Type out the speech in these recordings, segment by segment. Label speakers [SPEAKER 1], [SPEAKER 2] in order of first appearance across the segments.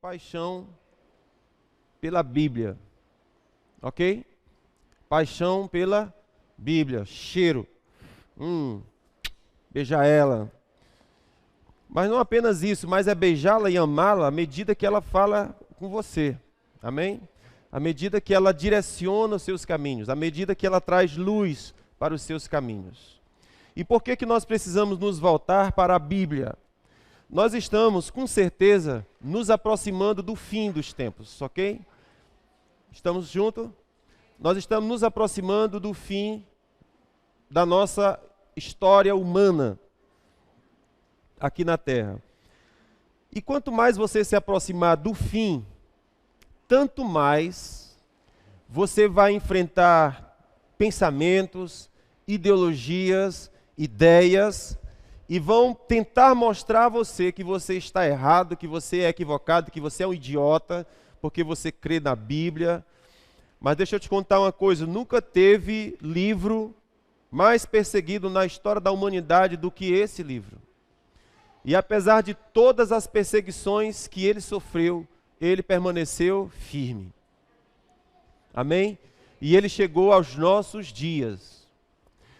[SPEAKER 1] paixão pela Bíblia, ok? Paixão pela Bíblia, cheiro, beijar ela. Mas não apenas isso, mas é beijá-la e amá-la à medida que ela fala com você, amém? À medida que ela direciona os seus caminhos, à medida que ela traz luz para os seus caminhos. E por que nós precisamos nos voltar para a Bíblia? Nós estamos, com certeza, nos aproximando do fim dos tempos, ok? Estamos juntos? Nós estamos nos aproximando do fim da nossa história humana aqui na Terra. E quanto mais você se aproximar do fim, tanto mais você vai enfrentar pensamentos, ideologias, ideias, e vão tentar mostrar a você que você está errado, que você é equivocado, que você é um idiota, porque você crê na Bíblia. Mas deixa eu te contar uma coisa, nunca teve livro mais perseguido na história da humanidade do que esse livro. E apesar de todas as perseguições que ele sofreu, ele permaneceu firme. Amém? E ele chegou aos nossos dias.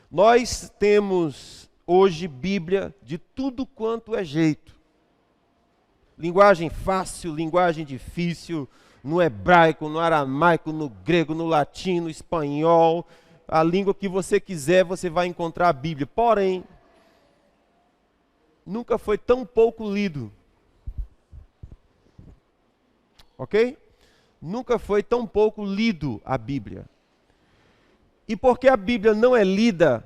[SPEAKER 1] Nós temos hoje Bíblia de tudo quanto é jeito. Linguagem fácil, linguagem difícil, no hebraico, no aramaico, no grego, no latim, no espanhol, a língua que você quiser, você vai encontrar a Bíblia. Porém, nunca foi tão pouco lido. Ok? Nunca foi tão pouco lido a Bíblia. E porque a Bíblia não é lida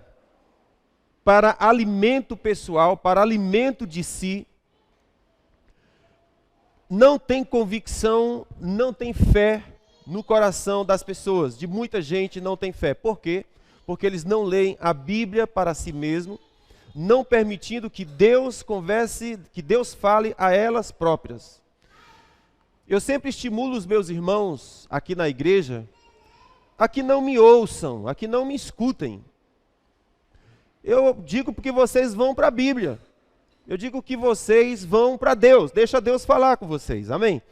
[SPEAKER 1] para alimento pessoal, para alimento de si, não tem convicção, não tem fé no coração das pessoas. De muita gente não tem fé. Por quê? Porque eles não leem a Bíblia para si mesmo, não permitindo que Deus converse, que Deus fale a elas próprias. Eu sempre estimulo os meus irmãos aqui na igreja a que não me ouçam, a que não me escutem. Eu digo porque vocês vão para a Bíblia. Eu digo que vocês vão para Deus. Deixa Deus falar com vocês, amém?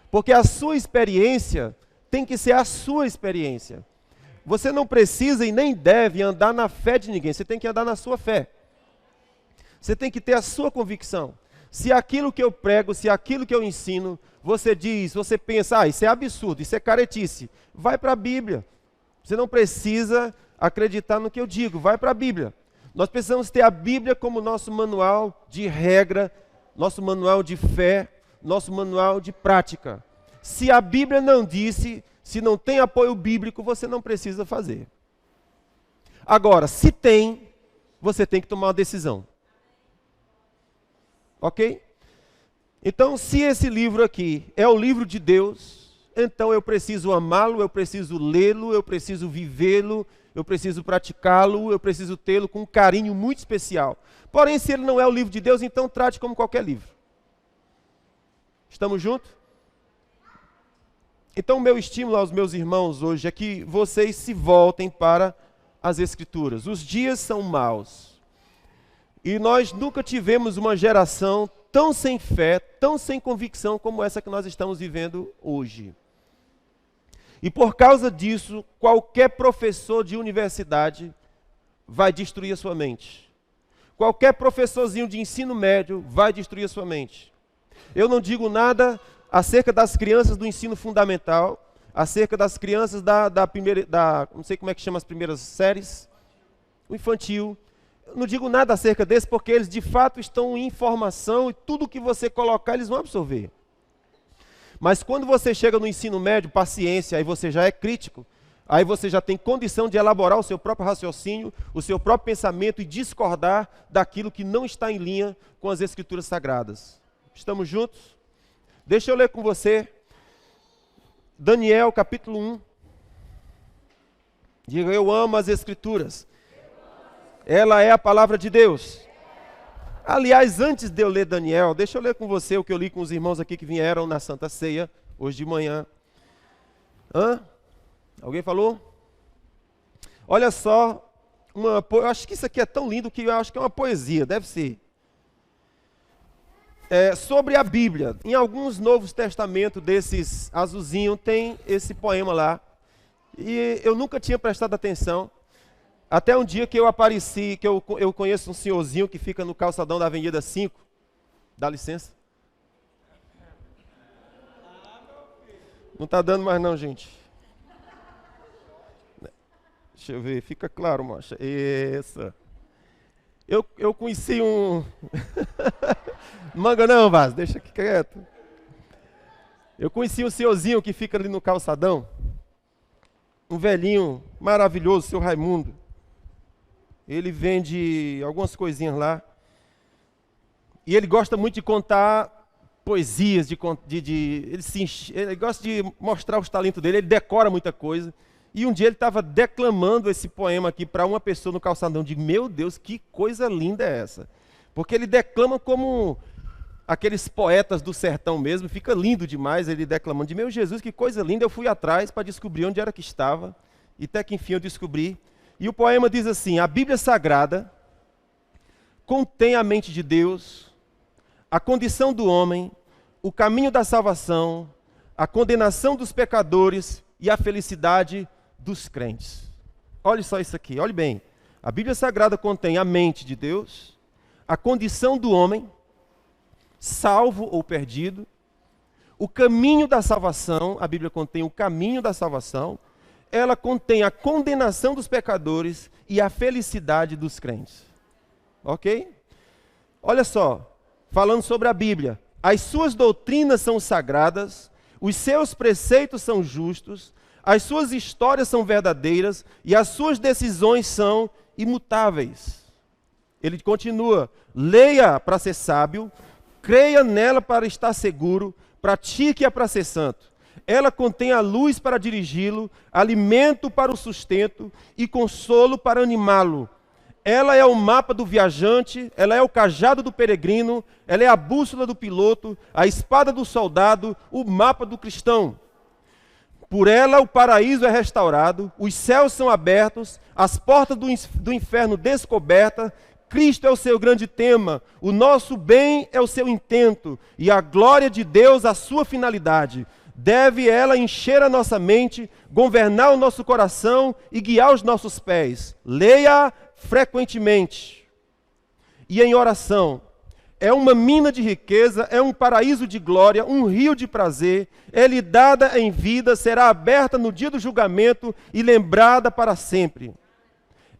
[SPEAKER 1] Porque a sua experiência tem que ser a sua experiência. Você não precisa e nem deve andar na fé de ninguém. Você tem que andar na sua fé. Você tem que ter a sua convicção. Se aquilo que eu prego, se aquilo que eu ensino, você diz, você pensa, isso é absurdo, isso é caretice, vai para a Bíblia. Você não precisa acreditar no que eu digo, vai para a Bíblia. Nós precisamos ter a Bíblia como nosso manual de regra, nosso manual de fé, nosso manual de prática. Se a Bíblia não disse, se não tem apoio bíblico, você não precisa fazer. Agora, se tem, você tem que tomar uma decisão. Ok? Então, se esse livro aqui é o livro de Deus, então eu preciso amá-lo, eu preciso lê-lo, eu preciso vivê-lo, eu preciso praticá-lo, eu preciso tê-lo com um carinho muito especial. Porém, se ele não é o livro de Deus, então trate como qualquer livro. Estamos juntos? Então, o meu estímulo aos meus irmãos hoje é que vocês se voltem para as Escrituras. Os dias são maus. E nós nunca tivemos uma geração tão sem fé, tão sem convicção como essa que nós estamos vivendo hoje. E por causa disso, qualquer professor de universidade vai destruir a sua mente. Qualquer professorzinho de ensino médio vai destruir a sua mente. Eu não digo nada acerca das crianças do ensino fundamental, acerca das crianças não sei como é que chama as primeiras séries, o infantil. Eu não digo nada acerca desse porque eles de fato estão em formação e tudo que você colocar eles vão absorver. Mas quando você chega no ensino médio, paciência, aí você já é crítico, aí você já tem condição de elaborar o seu próprio raciocínio, o seu próprio pensamento e discordar daquilo que não está em linha com as Escrituras Sagradas. Estamos juntos? Deixa eu ler com você Daniel capítulo 1. Diga, eu amo as Escrituras. Ela é a palavra de Deus. Aliás, antes de eu ler Daniel, deixa eu ler com você o que eu li com os irmãos aqui que vieram na Santa Ceia, hoje de manhã. Alguém falou? Olha só, eu acho que isso aqui é tão lindo que eu acho que é uma poesia, deve ser. Sobre a Bíblia. Em alguns Novos Testamentos desses azulzinhos tem esse poema lá. E eu nunca tinha prestado atenção. Até um dia que eu apareci, que eu conheço um senhorzinho que fica no calçadão da Avenida 5. Dá licença. Não está dando mais não, gente. Deixa eu ver, fica claro, mocha. Isso. Eu conheci um... Manga não, Vaz, deixa aqui quieto. Eu conheci um senhorzinho que fica ali no calçadão. Um velhinho maravilhoso, seu Raimundo. Ele vende algumas coisinhas lá. E ele gosta muito de contar poesias, ele gosta de mostrar os talentos dele, ele decora muita coisa. E um dia ele estava declamando esse poema aqui para uma pessoa no calçadão. Eu digo, meu Deus, que coisa linda é essa? Porque ele declama como aqueles poetas do sertão mesmo, fica lindo demais ele declamando. De meu Jesus, que coisa linda, eu fui atrás para descobrir onde era que estava, e até que enfim eu descobri. E o poema diz assim, a Bíblia Sagrada contém a mente de Deus, a condição do homem, o caminho da salvação, a condenação dos pecadores e a felicidade dos crentes. Olhe só isso aqui, olhe bem. A Bíblia Sagrada contém a mente de Deus, a condição do homem, salvo ou perdido, o caminho da salvação, a Bíblia contém o caminho da salvação, ela contém a condenação dos pecadores e a felicidade dos crentes. Ok? Olha só, falando sobre a Bíblia, as suas doutrinas são sagradas, os seus preceitos são justos, as suas histórias são verdadeiras e as suas decisões são imutáveis. Ele continua, leia para ser sábio, creia nela para estar seguro, pratique-a para ser santo. Ela contém a luz para dirigi-lo, alimento para o sustento e consolo para animá-lo. Ela é o mapa do viajante, ela é o cajado do peregrino, ela é a bússola do piloto, a espada do soldado, o mapa do cristão. Por ela o paraíso é restaurado, os céus são abertos, as portas do inferno descobertas. Cristo é o seu grande tema, o nosso bem é o seu intento, e a glória de Deus a sua finalidade. Deve ela encher a nossa mente, governar o nosso coração e guiar os nossos pés. Leia frequentemente e em oração. É uma mina de riqueza, é um paraíso de glória, um rio de prazer. É-lhe dada em vida, será aberta no dia do julgamento e lembrada para sempre.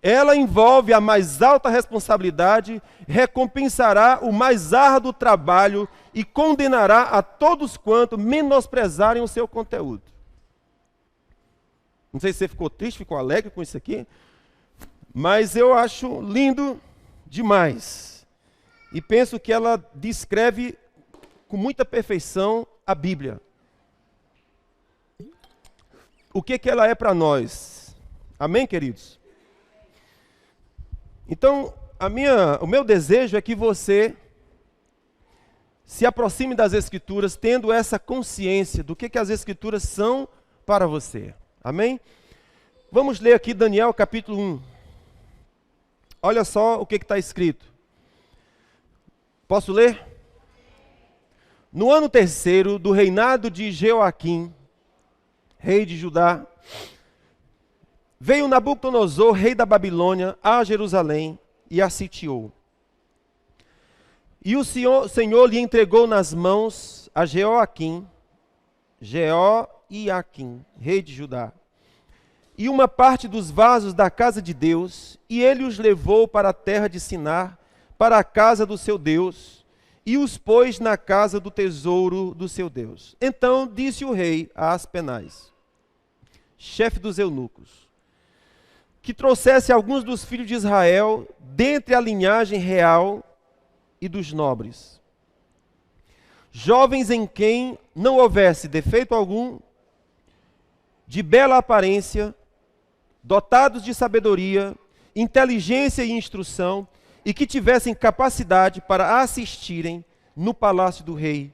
[SPEAKER 1] Ela envolve a mais alta responsabilidade, recompensará o mais árduo trabalho e condenará a todos quanto menosprezarem o seu conteúdo. Não sei se você ficou triste, ficou alegre com isso aqui, mas eu acho lindo demais. E penso que ela descreve com muita perfeição a Bíblia. O que ela é para nós? Amém, queridos? Então, o meu desejo é que você se aproxime das Escrituras tendo essa consciência do que as Escrituras são para você. Amém? Vamos ler aqui Daniel capítulo 1. Olha só o que está escrito. Posso ler? No ano terceiro do reinado de Jeoaquim, rei de Judá, veio Nabucodonosor, rei da Babilônia, a Jerusalém e a sitiou. E o Senhor lhe entregou nas mãos a Jeoaquim, rei de Judá, e uma parte dos vasos da casa de Deus, e ele os levou para a terra de Sinar, para a casa do seu Deus, e os pôs na casa do tesouro do seu Deus. Então disse o rei a Aspenaz, chefe dos eunucos, que trouxesse alguns dos filhos de Israel, dentre a linhagem real e dos nobres, jovens em quem não houvesse defeito algum, de bela aparência, dotados de sabedoria, inteligência e instrução, e que tivessem capacidade para assistirem no palácio do rei,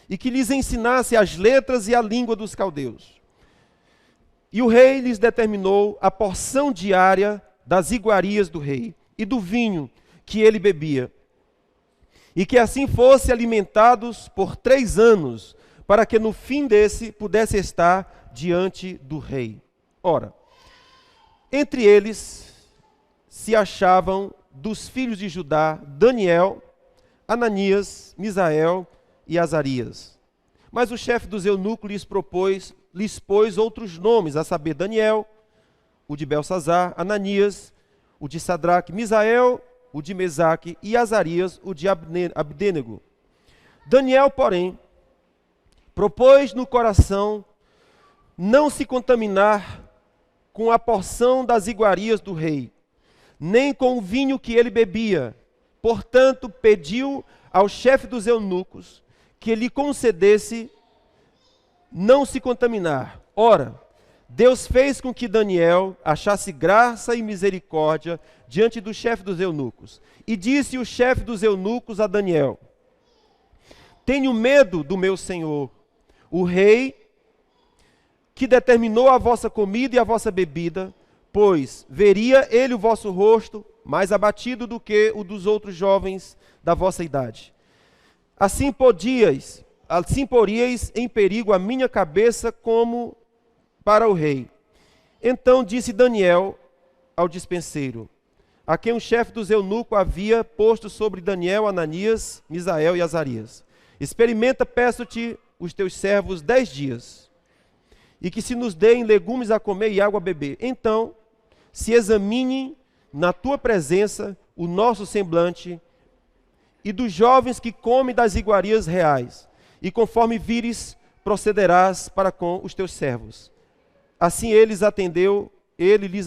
[SPEAKER 1] e que lhes ensinasse as letras e a língua dos caldeus. E o rei lhes determinou a porção diária das iguarias do rei, e do vinho que ele bebia. e que assim fossem alimentados por 3 anos, para que no fim desse pudesse estar diante do rei. Ora, entre eles se achavam dos filhos de Judá Daniel, Ananias, Misael e Azarias. Mas o chefe dos eunucos lhes pôs outros nomes, a saber, Daniel, o de Belsazar, Ananias, o de Sadraque, Misael, o de Mesaque, e Azarias, o de Abdênego. Daniel, porém, propôs no coração não se contaminar com a porção das iguarias do rei, nem com o vinho que ele bebia. Portanto, pediu ao chefe dos eunucos que lhe concedesse não se contaminar. Ora, Deus fez com que Daniel achasse graça e misericórdia diante do chefe dos eunucos. E disse o chefe dos eunucos a Daniel: tenho medo do meu senhor, o rei, que determinou a vossa comida e a vossa bebida, pois veria ele o vosso rosto mais abatido do que o dos outros jovens da vossa idade. Assim poríeis em perigo a minha cabeça como para o rei. Então disse Daniel ao dispenseiro, a quem o chefe dos eunucos havia posto sobre Daniel, Ananias, Misael e Azarias: experimenta, peço-te, os teus servos 10 dias, e que se nos deem legumes a comer e água a beber. Então se examine na tua presença o nosso semblante e dos jovens que comem das iguarias reais, e conforme vires, procederás para com os teus servos. Assim ele lhes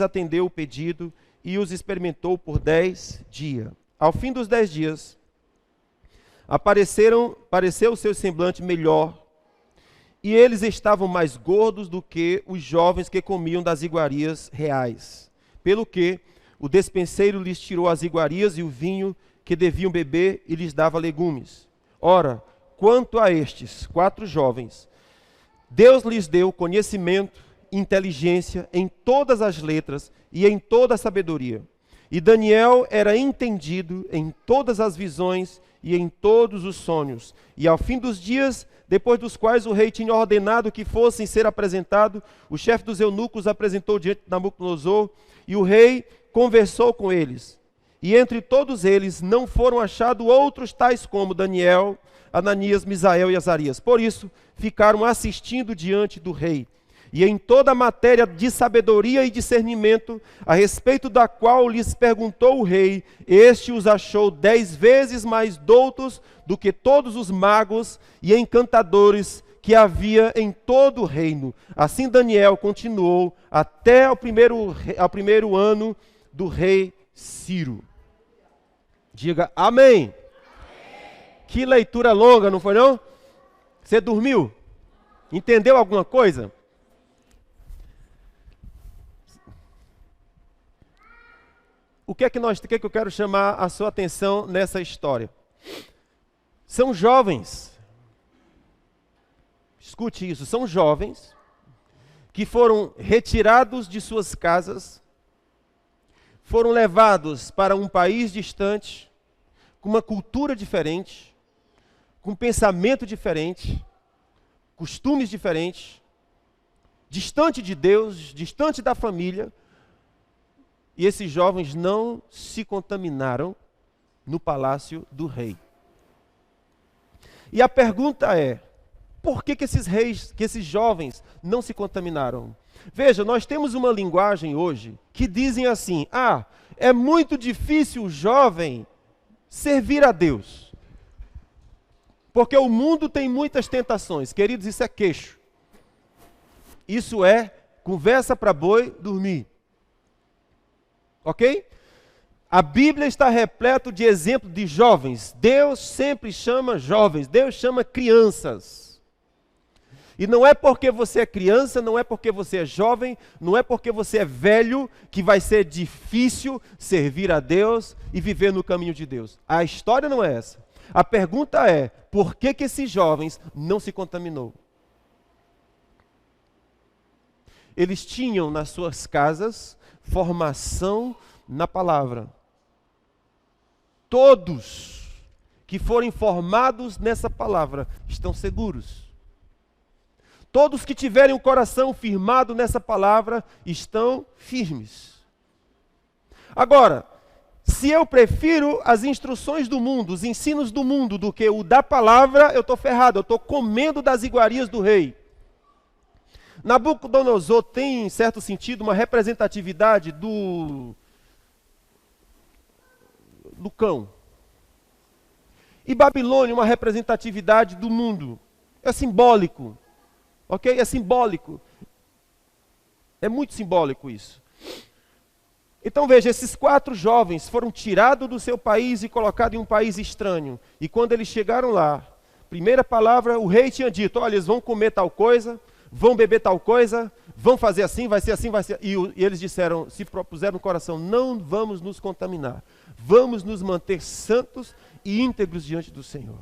[SPEAKER 1] atendeu o pedido e os experimentou por 10 dias. Ao fim dos 10 dias, apareceu o seu semblante melhor, e eles estavam mais gordos do que os jovens que comiam das iguarias reais. Pelo que o despenseiro lhes tirou as iguarias e o vinho que deviam beber e lhes dava legumes. Ora, quanto a estes 4 jovens, Deus lhes deu conhecimento, inteligência em todas as letras e em toda a sabedoria. E Daniel era entendido em todas as visões e em todos os sonhos. E ao fim dos dias, depois dos quais o rei tinha ordenado que fossem ser apresentados, o chefe dos eunucos apresentou diante de Nabucodonosor, e o rei conversou com eles. E entre todos eles não foram achados outros tais como Daniel, Ananias, Misael e Azarias. Por isso, ficaram assistindo diante do rei. E em toda a matéria de sabedoria e discernimento, a respeito da qual lhes perguntou o rei, este os achou 10 vezes mais doutos do que todos os magos e encantadores que havia em todo o reino. Assim Daniel continuou até ao primeiro ano do rei Ciro. Diga amém. Que leitura longa, não foi não? Você dormiu? Entendeu alguma coisa? O que é que eu quero chamar a sua atenção nessa história? São jovens. Escute isso, são jovens que foram retirados de suas casas, foram levados para um país distante, com uma cultura diferente, com pensamento diferente, costumes diferentes, distante de Deus, distante da família, e esses jovens não se contaminaram no palácio do rei. E a pergunta é, por que esses jovens não se contaminaram? Veja, nós temos uma linguagem hoje que dizem assim, é muito difícil o jovem servir a Deus. Porque o mundo tem muitas tentações. Queridos, isso é queixo. Isso é conversa para boi dormir. Ok? A Bíblia está repleta de exemplos de jovens. Deus sempre chama jovens, Deus chama crianças. E não é porque você é criança, não é porque você é jovem, não é porque você é velho que vai ser difícil servir a Deus e viver no caminho de Deus. A história não é essa. A pergunta é, por que esses jovens não se contaminou? Eles tinham nas suas casas formação na palavra. Todos que forem formados nessa palavra estão seguros. Todos que tiverem o coração firmado nessa palavra estão firmes. Agora, se eu prefiro as instruções do mundo, os ensinos do mundo, do que o da palavra, eu estou ferrado, eu estou comendo das iguarias do rei. Nabucodonosor tem, em certo sentido, uma representatividade do cão. E Babilônia, uma representatividade do mundo. É simbólico. Ok? É simbólico. É muito simbólico isso. Então veja, esses 4 jovens foram tirados do seu país e colocados em um país estranho. E quando eles chegaram lá, primeira palavra, o rei tinha dito, olha, eles vão comer tal coisa, vão beber tal coisa, vão fazer assim, vai ser assim, vai ser... E eles disseram, se propuseram no coração, não vamos nos contaminar. Vamos nos manter santos e íntegros diante do Senhor.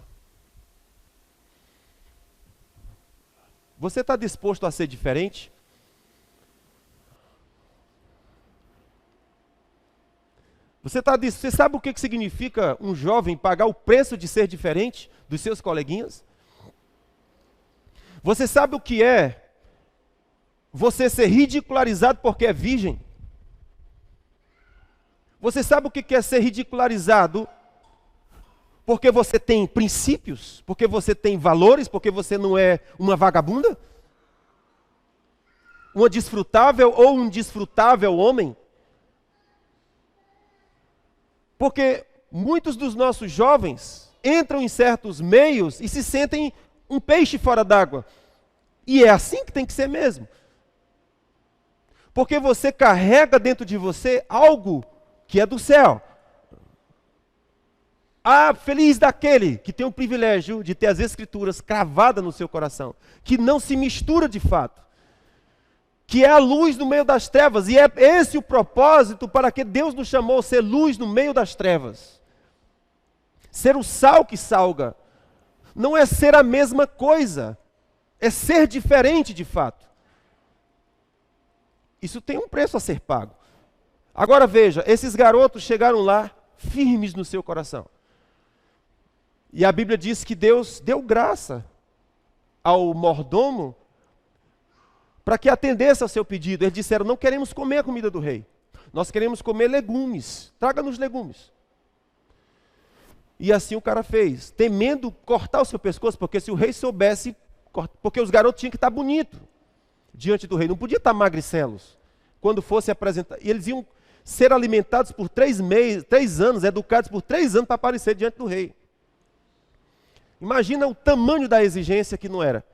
[SPEAKER 1] Você está disposto a ser diferente? Você sabe o que significa um jovem pagar o preço de ser diferente dos seus coleguinhas? Você sabe o que é você ser ridicularizado porque é virgem? Você sabe o que é ser ridicularizado porque você tem princípios, porque você tem valores, porque você não é uma vagabunda? Uma desfrutável ou um desfrutável homem? Porque muitos dos nossos jovens entram em certos meios e se sentem um peixe fora d'água. E é assim que tem que ser mesmo. Porque você carrega dentro de você algo que é do céu. Ah, feliz daquele que tem o privilégio de ter as Escrituras cravadas no seu coração, que não se mistura de fato, que é a luz no meio das trevas, e é esse o propósito para que Deus nos chamou a ser luz no meio das trevas. Ser o sal que salga. Não é ser a mesma coisa, é ser diferente de fato. Isso tem um preço a ser pago. Agora veja, esses garotos chegaram lá firmes no seu coração. E a Bíblia diz que Deus deu graça ao mordomo para que atendesse ao seu pedido. Eles disseram, não queremos comer a comida do rei. Nós queremos comer legumes. Traga-nos legumes. E assim o cara fez, temendo cortar o seu pescoço, porque se o rei soubesse, porque os garotos tinham que estar bonitos diante do rei, não podia estar magricelos. Quando fosse apresentar, e eles iam ser alimentados por 3 anos, educados por 3 anos para aparecer diante do rei. Imagina o tamanho da exigência que não era.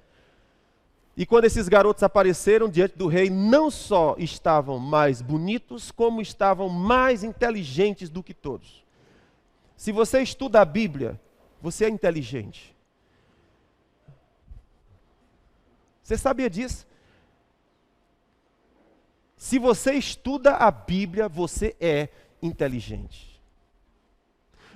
[SPEAKER 1] E quando esses garotos apareceram diante do rei, não só estavam mais bonitos, como estavam mais inteligentes do que todos. Se você estuda a Bíblia, você é inteligente. Você sabia disso? Se você estuda a Bíblia, você é inteligente.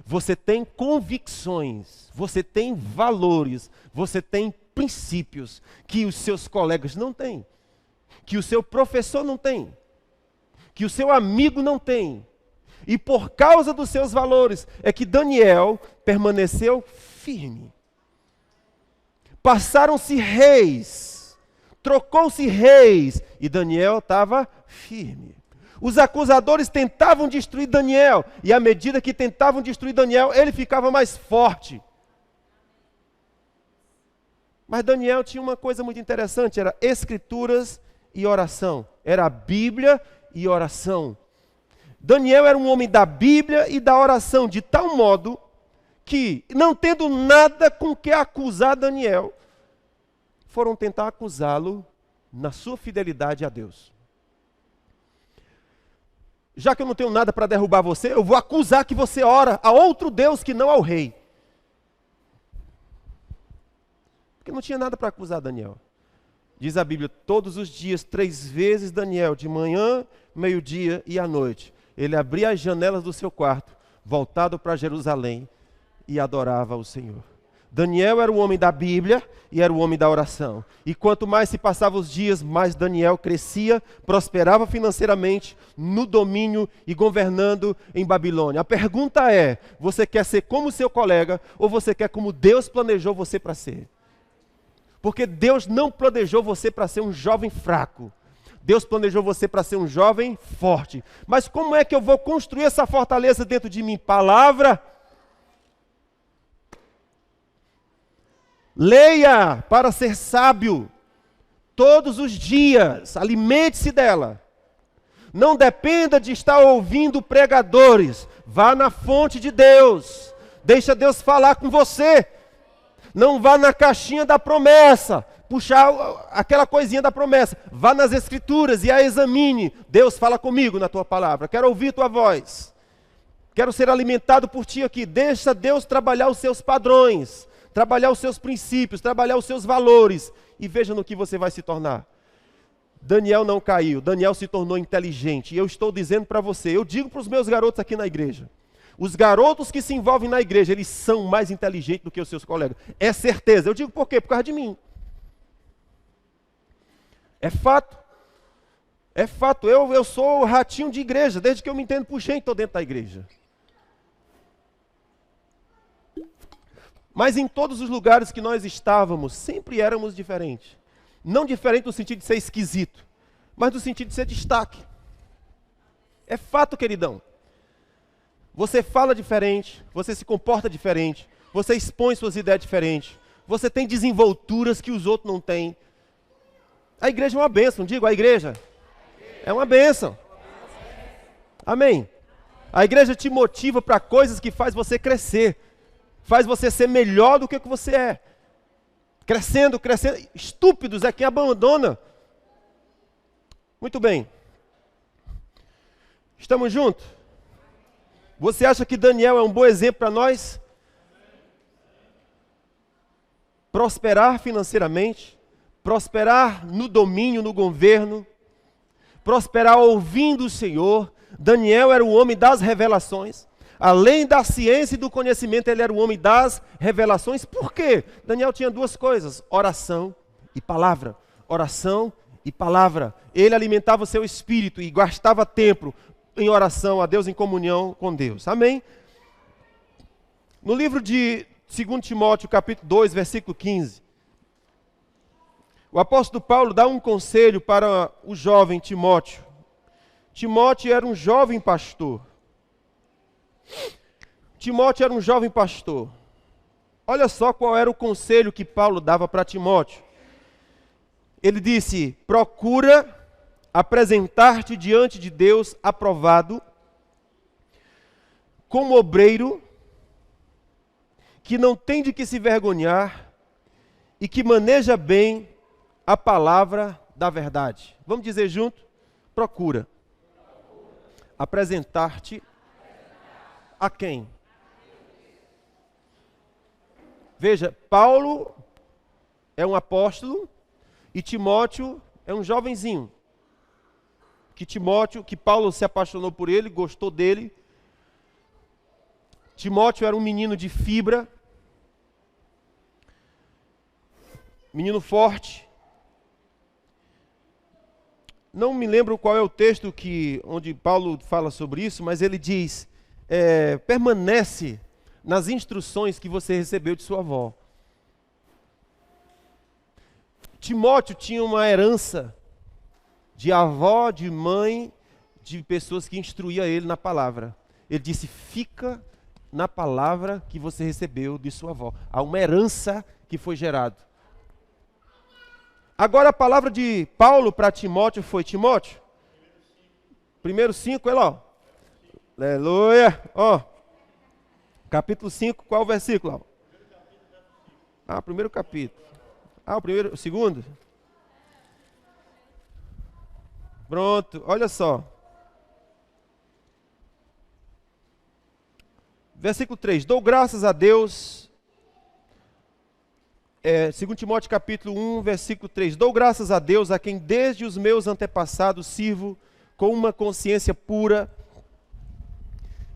[SPEAKER 1] Você tem convicções, você tem valores, você tem princípios que os seus colegas não têm, que o seu professor não tem, que o seu amigo não tem. E por causa dos seus valores é que Daniel permaneceu firme. Passaram-se reis, trocou-se reis, e Daniel estava firme. Os acusadores tentavam destruir Daniel, e à medida que tentavam destruir Daniel, ele ficava mais forte. Mas Daniel tinha uma coisa muito interessante, era escrituras e oração. Era a Bíblia e oração. Daniel era um homem da Bíblia e da oração, de tal modo que, não tendo nada com que acusar Daniel, foram tentar acusá-lo na sua fidelidade a Deus. Já que eu não tenho nada para derrubar você, eu vou acusar que você ora a outro Deus que não ao rei. Porque não tinha nada para acusar Daniel. Diz a Bíblia, todos os dias, 3 vezes Daniel, de manhã, meio-dia e à noite, ele abria as janelas do seu quarto, voltado para Jerusalém, e adorava o Senhor. Daniel era o homem da Bíblia e era o homem da oração. E quanto mais se passavam os dias, mais Daniel crescia, prosperava financeiramente, no domínio e governando em Babilônia. A pergunta é, você quer ser como seu colega ou você quer como Deus planejou você para ser? Porque Deus não planejou você para ser um jovem fraco. Deus planejou você para ser um jovem forte. Mas como é que eu vou construir essa fortaleza dentro de mim? Palavra. Leia para ser sábio todos os dias, alimente-se dela. Não dependa de estar ouvindo pregadores, vá na fonte de Deus, deixa Deus falar com você. Não vá na caixinha da promessa, puxar aquela coisinha da promessa, vá nas escrituras e a examine. Deus fala comigo na tua palavra, quero ouvir tua voz, quero ser alimentado por ti aqui. Deixa Deus trabalhar os seus padrões, trabalhar os seus princípios, trabalhar os seus valores, e veja no que você vai se tornar. Daniel não caiu, Daniel se tornou inteligente, e eu estou dizendo para você, eu digo para os meus garotos aqui na igreja, os garotos que se envolvem na igreja, eles são mais inteligentes do que os seus colegas, é certeza. Eu digo por quê? Por causa de mim. É fato, eu sou o ratinho de igreja, desde que eu me entendo por gente, estou dentro da igreja. Mas em todos os lugares que nós estávamos, sempre éramos diferentes. Não diferente no sentido de ser esquisito, mas no sentido de ser destaque. É fato, queridão. Você fala diferente, você se comporta diferente, você expõe suas ideias diferentes, você tem desenvolturas que os outros não têm. A igreja é uma bênção, digo, a igreja é uma bênção. Amém? A igreja te motiva para coisas que faz você crescer. Faz você ser melhor do que o que você é. Crescendo, crescendo. Estúpidos é quem abandona. Muito bem. Estamos juntos? Você acha que Daniel é um bom exemplo para nós? Prosperar financeiramente, prosperar no domínio, no governo, prosperar ouvindo o Senhor. Daniel era o homem das revelações. Além da ciência e do conhecimento, ele era o homem das revelações. Por quê? Daniel tinha duas coisas, oração e palavra. Oração e palavra. Ele alimentava o seu espírito e gastava tempo em oração a Deus, em comunhão com Deus. Amém? No livro de 2 Timóteo, capítulo 2, versículo 15, o apóstolo Paulo dá um conselho para o jovem Timóteo. Timóteo era um jovem pastor. Timóteo era um jovem pastor. Olha só qual era o conselho que Paulo dava para Timóteo. Ele disse: procura apresentar-te diante de Deus aprovado, como obreiro, que não tem de que se vergonhar e que maneja bem a palavra da verdade. Vamos dizer junto? Procura apresentar-te a quem? Veja, Paulo é um apóstolo e Timóteo é um jovenzinho. Que Paulo se apaixonou por ele, gostou dele. Timóteo era um menino de fibra, menino forte. Não me lembro qual é o texto onde Paulo fala sobre isso, mas ele diz: permanece nas instruções que você recebeu de sua avó. Timóteo tinha uma herança de avó, de mãe, de pessoas que instruíam ele na palavra. Ele disse: fica na palavra que você recebeu de sua avó. Há uma herança que foi gerada. Agora a palavra de Paulo para Timóteo foi: Timóteo, 1:5, olha lá. Aleluia. Ó, capítulo 5, qual é o versículo? Primeiro capítulo. O segundo? Pronto, olha só. Versículo 3. Dou graças a Deus. 2 Timóteo capítulo 1, versículo 3. Dou graças a Deus, a quem desde os meus antepassados sirvo com uma consciência pura,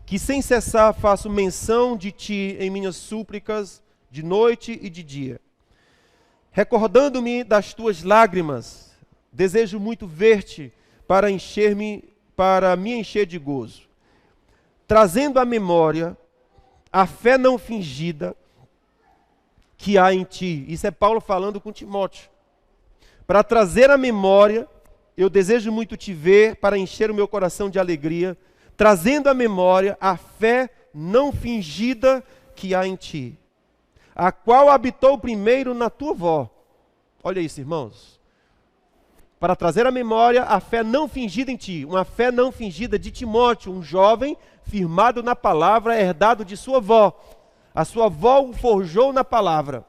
[SPEAKER 1] que sem cessar faço menção de ti em minhas súplicas de noite e de dia. Recordando-me das tuas lágrimas, desejo muito ver-te para me encher de gozo. Trazendo à memória a fé não fingida que há em ti. Isso é Paulo falando com Timóteo. Para trazer à memória, eu desejo muito te ver para encher o meu coração de alegria, trazendo à memória a fé não fingida que há em ti, a qual habitou primeiro na tua avó. Olha isso, irmãos. Para trazer à memória a fé não fingida em ti, uma fé não fingida de Timóteo, um jovem firmado na palavra, herdado de sua avó. A sua avó o forjou na palavra.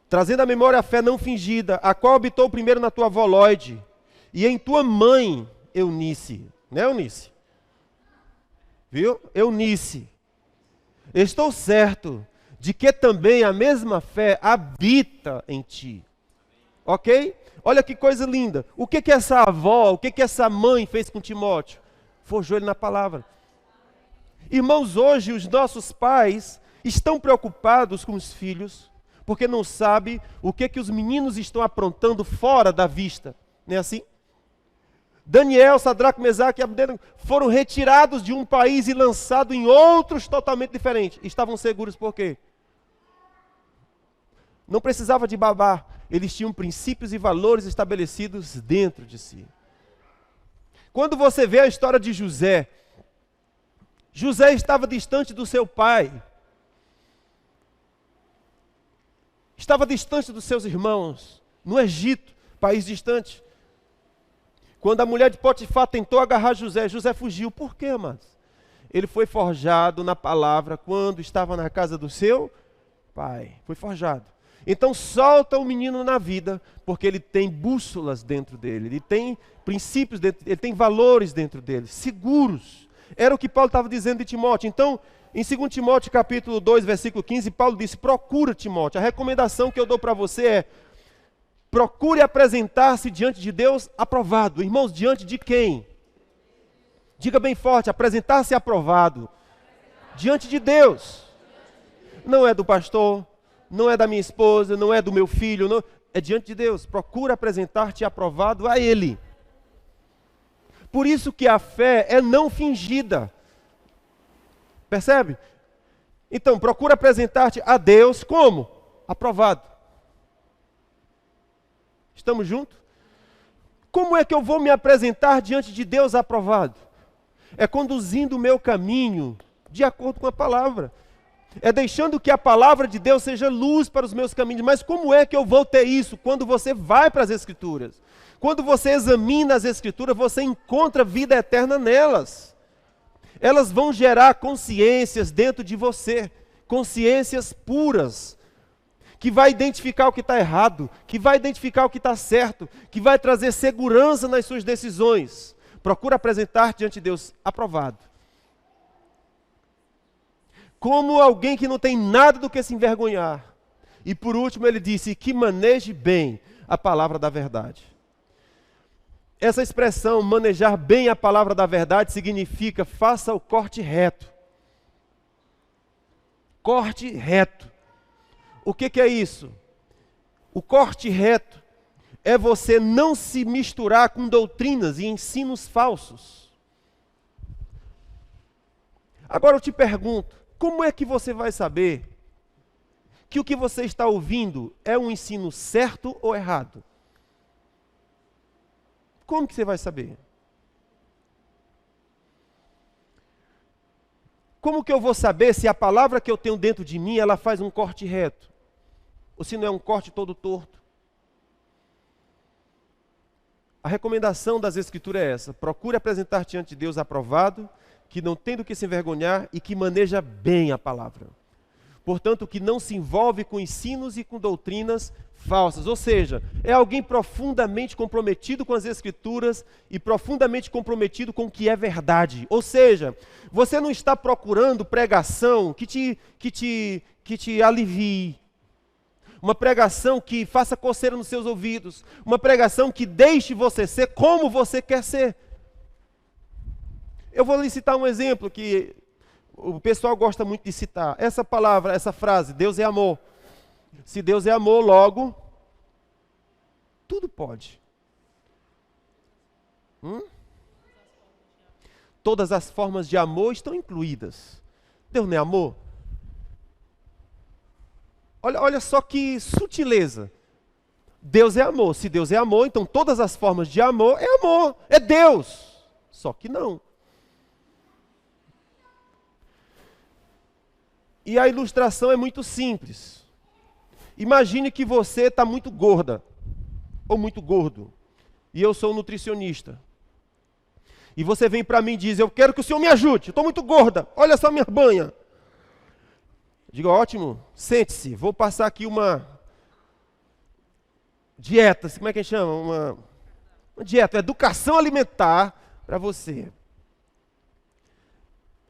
[SPEAKER 1] Trazendo à memória a fé não fingida, a qual habitou primeiro na tua avó Lóide, e em tua mãe, Eunice. Não é Eunice? Viu? Eunice. Estou certo de que também a mesma fé habita em ti. Ok? Olha que coisa linda. O que essa avó, o que essa mãe fez com Timóteo? Forjou ele na palavra. Irmãos, hoje os nossos pais estão preocupados com os filhos, porque não sabem o que os meninos estão aprontando fora da vista. Não é assim? Daniel, Sadraque, Mesaque e Abdenego foram retirados de um país e lançados em outros totalmente diferentes. Estavam seguros por quê? Não precisava de babá. Eles tinham princípios e valores estabelecidos dentro de si. Quando você vê a história de José, José estava distante do seu pai. Estava distante dos seus irmãos, no Egito, país distante. Quando a mulher de Potifar tentou agarrar José, José fugiu. Por quê, amados? Ele foi forjado na palavra quando estava na casa do seu pai. Foi forjado. Então solta o menino na vida, porque ele tem bússolas dentro dele, ele tem princípios dentro, ele tem valores dentro dele, seguros. Era o que Paulo estava dizendo de Timóteo. Então, em 2 Timóteo capítulo 2, versículo 15, Paulo disse, procura Timóteo. A recomendação que eu dou para você é, procure apresentar-se diante de Deus aprovado. Irmãos, diante de quem? Diga bem forte, apresentar-se aprovado. Diante de Deus. Não é do pastor, não é da minha esposa, não é do meu filho, não, é diante de Deus. Procura apresentar-te aprovado a Ele. Por isso que a fé é não fingida. Percebe? Então, procura apresentar-te a Deus como? Aprovado. Estamos juntos? Como é que eu vou me apresentar diante de Deus aprovado? É conduzindo o meu caminho de acordo com a palavra. É deixando que a palavra de Deus seja luz para os meus caminhos. Mas como é que eu vou ter isso? Quando você vai para as Escrituras. Quando você examina as Escrituras, você encontra vida eterna nelas. Elas vão gerar consciências dentro de você. Consciências puras. Que vai identificar o que está errado. Que vai identificar o que está certo. Que vai trazer segurança nas suas decisões. Procura apresentar diante de Deus aprovado. Como alguém que não tem nada do que se envergonhar. E por último ele disse, que maneje bem a palavra da verdade. Essa expressão, manejar bem a palavra da verdade, significa faça o corte reto. Corte reto. O que é isso? O corte reto é você não se misturar com doutrinas e ensinos falsos. Agora eu te pergunto, como é que você vai saber que o que você está ouvindo é um ensino certo ou errado? Como que você vai saber? Como que eu vou saber se a palavra que eu tenho dentro de mim, ela faz um corte reto? Ou se não é um corte todo torto? A recomendação das Escrituras é essa. Procure apresentar diante de Deus aprovado, que não tem do que se envergonhar e que maneja bem a palavra. Portanto, que não se envolve com ensinos e com doutrinas falsas. Ou seja, é alguém profundamente comprometido com as Escrituras e profundamente comprometido com o que é verdade. Ou seja, você não está procurando pregação que te alivie. Uma pregação que faça coceira nos seus ouvidos. Uma pregação que deixe você ser como você quer ser. Eu vou lhe citar um exemplo que O pessoal gosta muito de citar essa palavra, essa frase, Deus é amor. Se Deus é amor, logo, tudo pode. Todas as formas de amor estão incluídas. Deus não é amor? Olha só que sutileza. Deus é amor. Se Deus é amor, então todas as formas de amor, é Deus. Só que não. E a ilustração é muito simples. Imagine que você está muito gorda, ou muito gordo, e eu sou nutricionista. E você vem para mim e diz, eu quero que o senhor me ajude, eu estou muito gorda, olha só minha banha. Digo, ótimo, sente-se, vou passar aqui uma dieta, como é que a gente chama? Uma dieta, educação alimentar para você.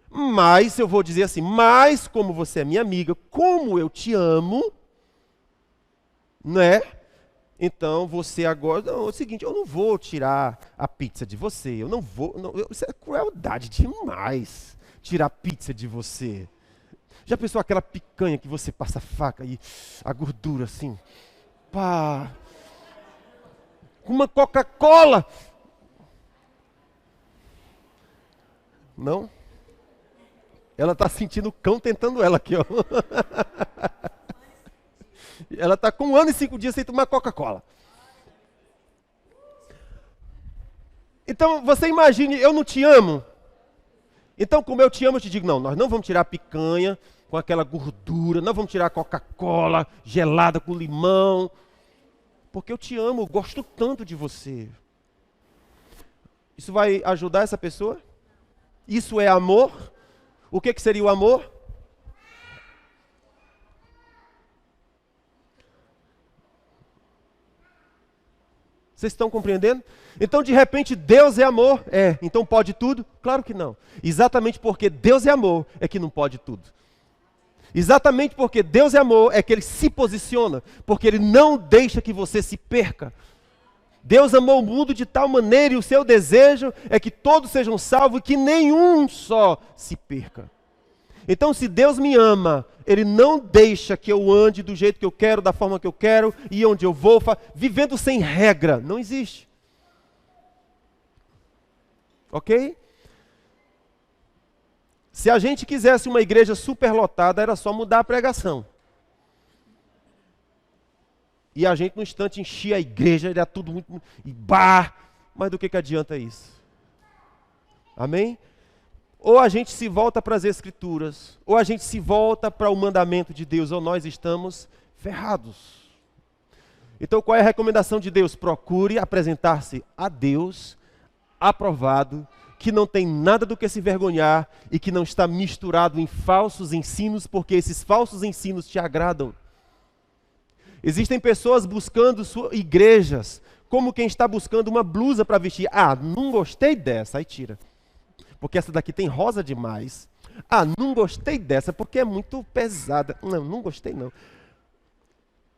[SPEAKER 1] Mas, eu vou dizer assim, mas como você é minha amiga, como eu te amo, né? Então você agora, não, é o seguinte, eu não vou tirar a pizza de você, eu não vou, não, isso é crueldade demais, tirar a pizza de você. Já pensou aquela picanha que você passa a faca e a gordura assim, pá, com uma Coca-Cola? Não? Ela está sentindo o cão tentando ela aqui, ó. Ela está com 1 ano e 5 dias sem tomar Coca-Cola. Então, você imagine, eu não te amo. Então, como eu te amo, eu te digo, não, nós não vamos tirar a picanha com aquela gordura, não vamos tirar a Coca-Cola gelada com limão, porque eu te amo, eu gosto tanto de você. Isso vai ajudar essa pessoa? Isso é amor? O que seria o amor? Vocês estão compreendendo? Então, de repente, Deus é amor? É. Então pode tudo? Claro que não. Exatamente porque Deus é amor é que não pode tudo. Exatamente porque Deus é amor é que Ele se posiciona, porque Ele não deixa que você se perca. Deus amou o mundo de tal maneira e o seu desejo é que todos sejam salvos e que nenhum só se perca. Então, se Deus me ama, Ele não deixa que eu ande do jeito que eu quero, da forma que eu quero, e onde eu vou, vivendo sem regra. Não existe. Ok? Se a gente quisesse uma igreja superlotada, era só mudar a pregação. E a gente, no instante, enchia a igreja, era tudo muito... E bar! Mas do que adianta isso? Amém? Ou a gente se volta para as Escrituras, ou a gente se volta para o mandamento de Deus, ou nós estamos ferrados. Então, qual é a recomendação de Deus? Procure apresentar-se a Deus aprovado, que não tem nada do que se vergonhar e que não está misturado em falsos ensinos, porque esses falsos ensinos te agradam. Existem pessoas buscando igrejas como quem está buscando uma blusa para vestir. Ah, não gostei dessa, aí tira. Porque essa daqui tem rosa demais. Ah, não gostei dessa porque é muito pesada. Não gostei não.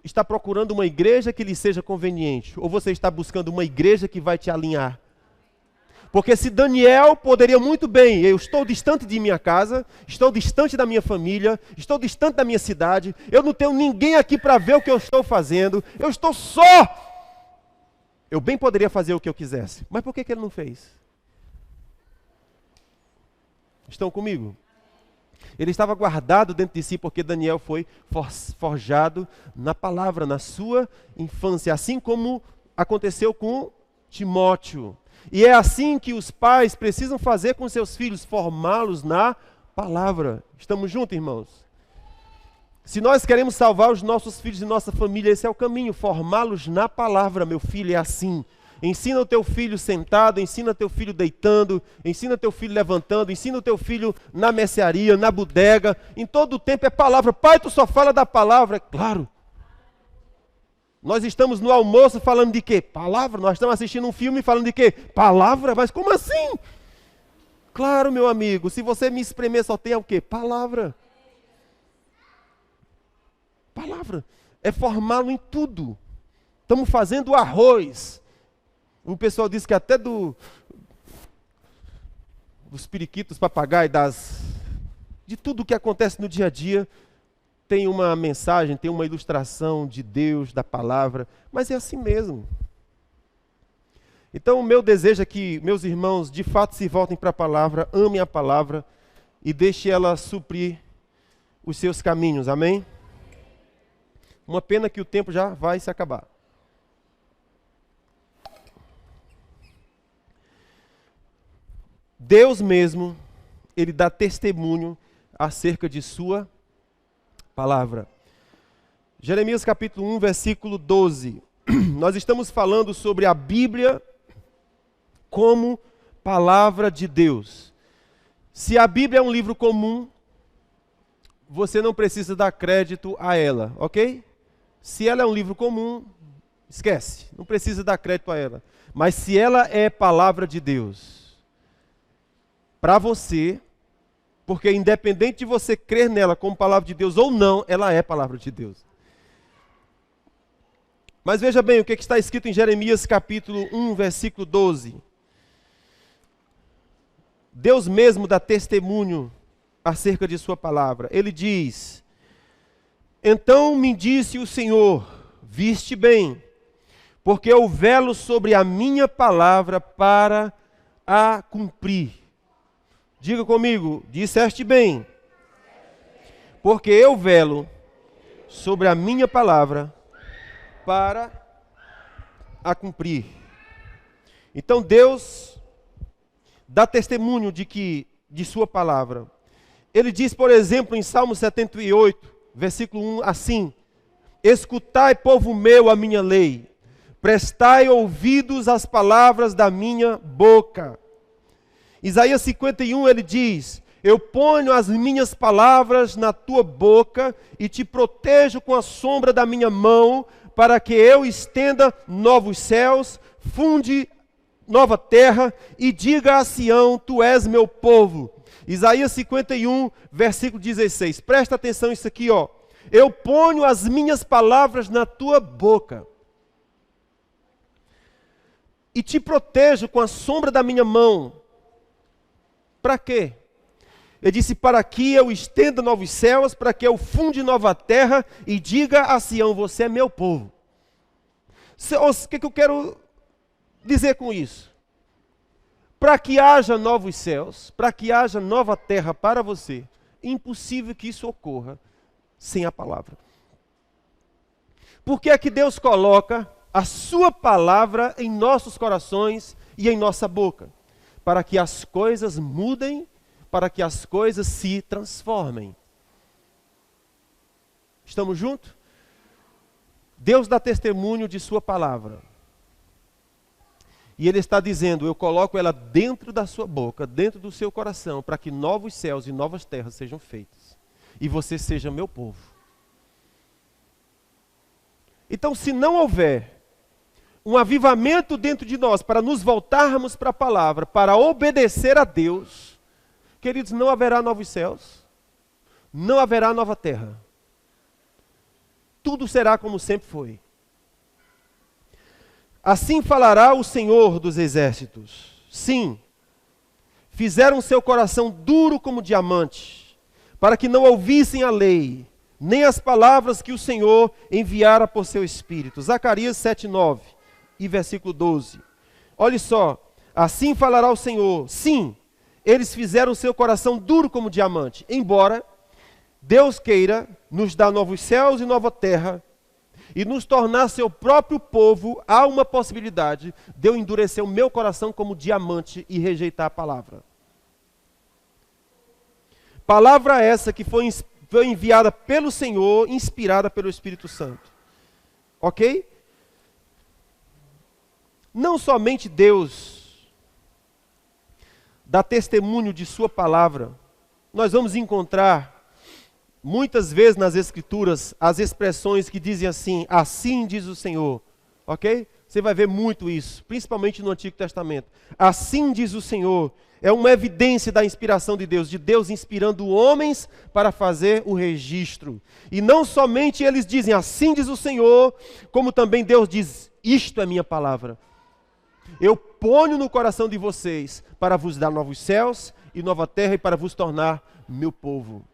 [SPEAKER 1] Está procurando uma igreja que lhe seja conveniente? Ou você está buscando uma igreja que vai te alinhar? Porque se Daniel poderia muito bem, eu estou distante de minha casa, estou distante da minha família, estou distante da minha cidade, eu não tenho ninguém aqui para ver o que eu estou fazendo, eu estou só. Eu bem poderia fazer o que eu quisesse, mas por que ele não fez? Estão comigo? Ele estava guardado dentro de si porque Daniel foi forjado na palavra, na sua infância, assim como aconteceu com Timóteo. E é assim que os pais precisam fazer com seus filhos, formá-los na palavra. Estamos juntos, irmãos? Se nós queremos salvar os nossos filhos e nossa família, esse é o caminho, formá-los na palavra, meu filho, é assim. Ensina o teu filho sentado, ensina teu filho deitando, ensina teu filho levantando, ensina o teu filho na mercearia, na bodega, em todo o tempo é palavra. Pai, tu só fala da palavra, é claro. Nós estamos no almoço falando de quê? Palavra. Nós estamos assistindo um filme falando de quê? Palavra. Mas como assim? Claro, meu amigo, se você me espremer só tem o quê? Palavra. Palavra. É formá-lo em tudo. Estamos fazendo arroz. O pessoal diz que até dos periquitos, papagaios, de tudo o que acontece no dia a dia, tem uma mensagem, tem uma ilustração de Deus, da palavra, mas é assim mesmo. Então o meu desejo é que meus irmãos de fato se voltem para a palavra, amem a palavra e deixem ela suprir os seus caminhos, amém? Uma pena que o tempo já vai se acabar. Deus mesmo, Ele dá testemunho acerca de sua palavra. Jeremias capítulo 1, versículo 12. Nós estamos falando sobre a Bíblia como palavra de Deus. Se a Bíblia é um livro comum, você não precisa dar crédito a ela, ok? Se ela é um livro comum, esquece, não precisa dar crédito a ela. Mas se ela é palavra de Deus, para você, porque independente de você crer nela como palavra de Deus ou não, ela é palavra de Deus. Mas veja bem o que está escrito em Jeremias capítulo 1, versículo 12. Deus mesmo dá testemunho acerca de sua palavra. Ele diz: então me disse o Senhor, viste bem, porque eu velo sobre a minha palavra para a cumprir. Diga comigo, disseste bem, porque eu velo sobre a minha palavra para a cumprir. Então Deus dá testemunho de sua palavra. Ele diz, por exemplo, em Salmo 78, versículo 1, assim: escutai, povo meu, a minha lei, prestai ouvidos às palavras da minha boca. Isaías 51, ele diz: eu ponho as minhas palavras na tua boca e te protejo com a sombra da minha mão, para que eu estenda novos céus, funde nova terra e diga a Sião, tu és meu povo. Isaías 51, versículo 16. Presta atenção nisso aqui, ó. Eu ponho as minhas palavras na tua boca e te protejo com a sombra da minha mão. Para quê? Ele disse, para que eu estenda novos céus, para que eu funde nova terra e diga a Sião, você é meu povo. O que eu quero dizer com isso? Para que haja novos céus, para que haja nova terra para você, é impossível que isso ocorra sem a palavra. Por que é que Deus coloca a sua palavra em nossos corações e em nossa boca? Para que as coisas mudem, para que as coisas se transformem. Estamos juntos? Deus dá testemunho de sua palavra. E Ele está dizendo, eu coloco ela dentro da sua boca, dentro do seu coração, para que novos céus e novas terras sejam feitos. E você seja meu povo. Então, se não houver um avivamento dentro de nós, para nos voltarmos para a palavra, para obedecer a Deus, queridos, não haverá novos céus, não haverá nova terra. Tudo será como sempre foi. Assim falará o Senhor dos exércitos. Sim, fizeram seu coração duro como diamante, para que não ouvissem a lei, nem as palavras que o Senhor enviara por seu Espírito. Zacarias 7:9 e versículo 12. Olha só, assim falará o Senhor. Sim, eles fizeram seu coração duro como diamante, embora Deus queira nos dar novos céus e nova terra, e nos tornar seu próprio povo, há uma possibilidade de eu endurecer o meu coração como diamante e rejeitar a palavra. Palavra essa que foi enviada pelo Senhor, inspirada pelo Espírito Santo. Ok? Não somente Deus dá testemunho de sua palavra, nós vamos encontrar muitas vezes nas Escrituras as expressões que dizem assim, assim diz o Senhor, ok? Você vai ver muito isso, principalmente no Antigo Testamento. Assim diz o Senhor, é uma evidência da inspiração de Deus inspirando homens para fazer o registro. E não somente eles dizem, assim diz o Senhor, como também Deus diz, isto é minha palavra. Eu ponho no coração de vocês para vos dar novos céus e nova terra e para vos tornar meu povo.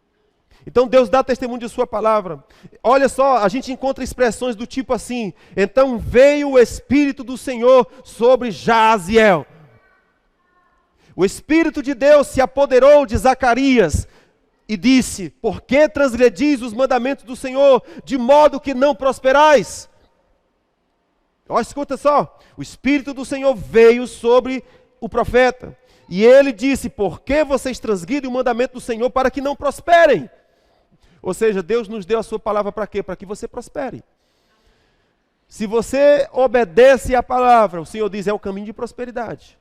[SPEAKER 1] Então Deus dá testemunho de sua palavra. Olha só, a gente encontra expressões do tipo assim: então veio o Espírito do Senhor sobre Jaziel. O Espírito de Deus se apoderou de Zacarias e disse: por que transgredis os mandamentos do Senhor, de modo que não prosperais? Ó, escuta só, o Espírito do Senhor veio sobre o profeta, e ele disse: por que vocês transgridem o mandamento do Senhor para que não prosperem? Ou seja, Deus nos deu a sua palavra para quê? Para que você prospere. Se você obedece à palavra, o Senhor diz, é o caminho de prosperidade.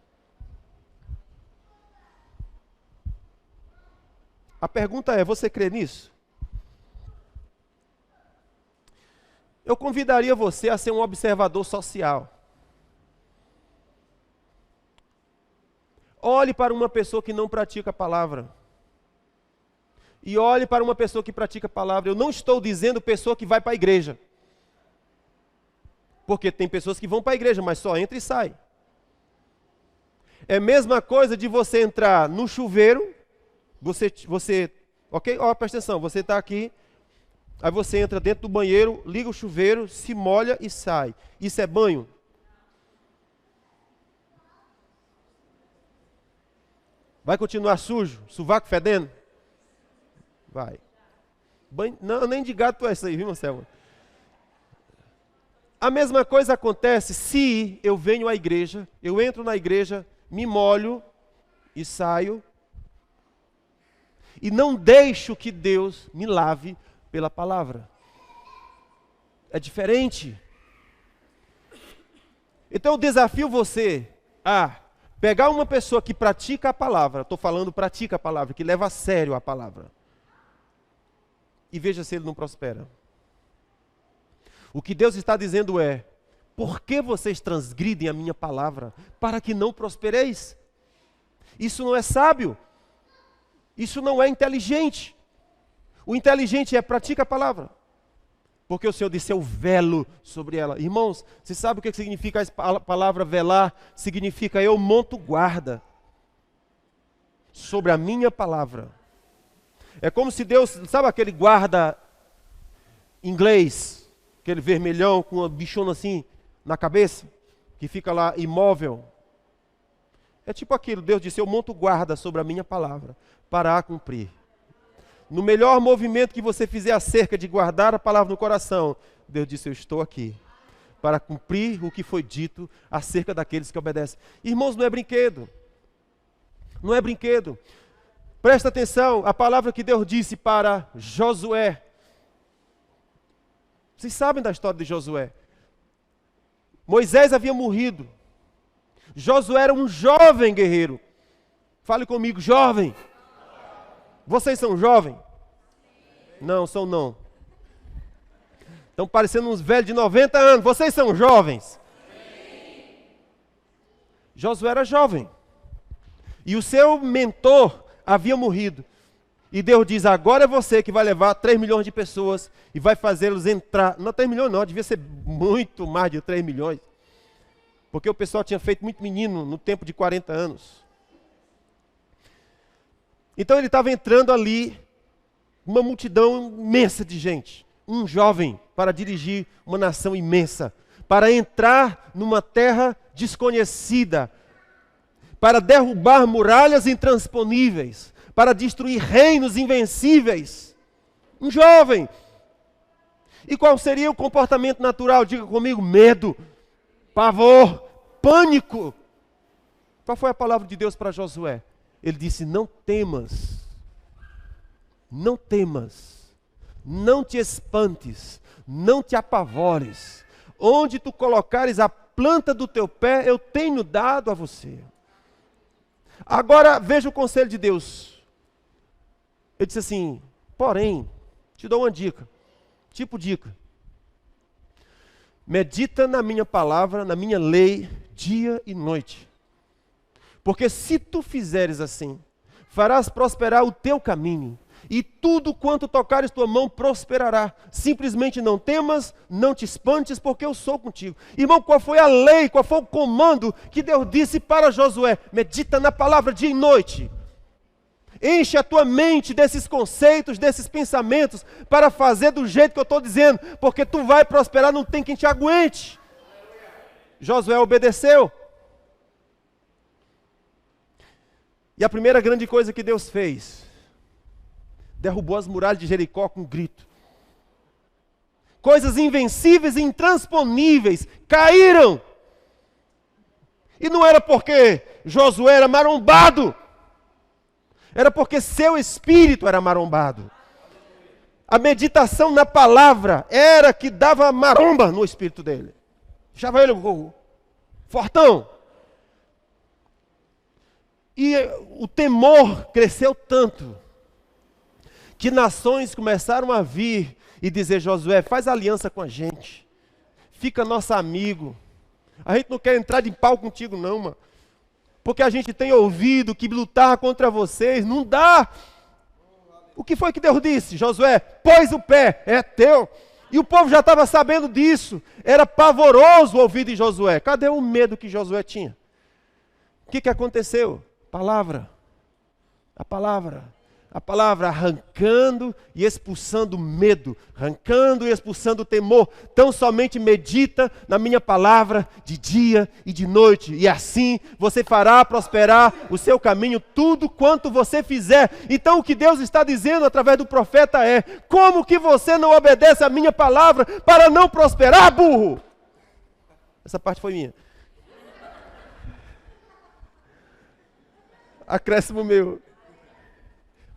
[SPEAKER 1] A pergunta é, você crê nisso? Eu convidaria você a ser um observador social. Olhe para uma pessoa que não pratica a palavra. E olhe para uma pessoa que pratica a palavra. Eu não estou dizendo pessoa que vai para a igreja. Porque tem pessoas que vão para a igreja, mas só entra e sai. É a mesma coisa de você entrar no chuveiro, ok? Ó, presta atenção, você está aqui, aí você entra dentro do banheiro, liga o chuveiro, se molha e sai. Isso é banho? Vai continuar sujo? Sovaco fedendo? Vai. Banho, não, nem de gato é isso aí, viu, Marcelo? A mesma coisa acontece se eu venho à igreja, eu entro na igreja, me molho e saio, e não deixo que Deus me lave pela palavra. É diferente. Então eu desafio você a pegar uma pessoa que pratica a palavra, estou falando pratica a palavra, que leva a sério a palavra, e veja se ele não prospera. O que Deus está dizendo é: por que vocês transgridem a minha palavra para que não prospereis? Isso não é sábio. Isso não é inteligente. O inteligente é pratica a palavra. Porque o Senhor disse, eu velo sobre ela. Irmãos, você sabe o que significa a palavra velar? Significa eu monto guarda sobre a minha palavra. É como se Deus, sabe aquele guarda inglês, aquele vermelhão com uma bichona assim na cabeça, que fica lá imóvel? É tipo aquilo, Deus disse, eu monto guarda sobre a minha palavra, para a cumprir. No melhor movimento que você fizer acerca de guardar a palavra no coração, Deus disse, eu estou aqui, para cumprir o que foi dito acerca daqueles que obedecem. Irmãos, não é brinquedo. Não é brinquedo. Presta atenção, a palavra que Deus disse para Josué. Vocês sabem da história de Josué. Moisés havia morrido. Josué era um jovem guerreiro. Fale comigo, jovem. Vocês são jovens? Não, são não. Estão parecendo uns velhos de 90 anos. Vocês são jovens? Josué era jovem. E o seu mentor havia morrido. E Deus diz, agora é você que vai levar 3 milhões de pessoas e vai fazê-los entrar. Não, 3 milhões não, devia ser muito mais de 3 milhões. Porque o pessoal tinha feito muito menino no tempo de 40 anos. Então ele estava entrando ali, uma multidão imensa de gente. Um jovem para dirigir uma nação imensa. Para entrar numa terra desconhecida. Para derrubar muralhas intransponíveis. Para destruir reinos invencíveis. Um jovem. E qual seria o comportamento natural? Diga comigo, medo, pavor, pânico. Qual foi a palavra de Deus para Josué? Ele disse, não temas, não temas, não te espantes, não te apavores. Onde tu colocares a planta do teu pé, eu tenho dado a você. Agora veja o conselho de Deus. Ele disse assim, porém, te dou uma dica, tipo dica. Medita na minha palavra, na minha lei, dia e noite. Porque se tu fizeres assim, farás prosperar o teu caminho, e tudo quanto tocares tua mão prosperará. Simplesmente não temas, não te espantes, porque eu sou contigo. Irmão, qual foi a lei, qual foi o comando que Deus disse para Josué? Medita na palavra dia e noite. Enche a tua mente desses conceitos, desses pensamentos, para fazer do jeito que eu estou dizendo, porque tu vai prosperar, não tem quem te aguente. Josué obedeceu. E a primeira grande coisa que Deus fez, derrubou as muralhas de Jericó com um grito. Coisas invencíveis e intransponíveis caíram. E não era porque Josué era marombado, era porque seu espírito era marombado. A meditação na palavra era que dava maromba no espírito dele. Deixava ele fortão. E o temor cresceu tanto, que nações começaram a vir e dizer: Josué, faz aliança com a gente, fica nosso amigo, a gente não quer entrar de pau contigo não, mano, porque a gente tem ouvido que lutar contra vocês não dá. O que foi que Deus disse? Josué, pôs o pé, é teu. E o povo já estava sabendo disso, era pavoroso o ouvido de Josué. Cadê o medo que Josué tinha? O que aconteceu? Palavra, a palavra arrancando e expulsando medo, arrancando e expulsando temor. Tão somente medita na minha palavra de dia e de noite, e assim você fará prosperar o seu caminho, tudo quanto você fizer. Então o que Deus está dizendo através do profeta é: como que você não obedece a minha palavra para não prosperar, burro? Essa parte foi minha. Acréscimo meu.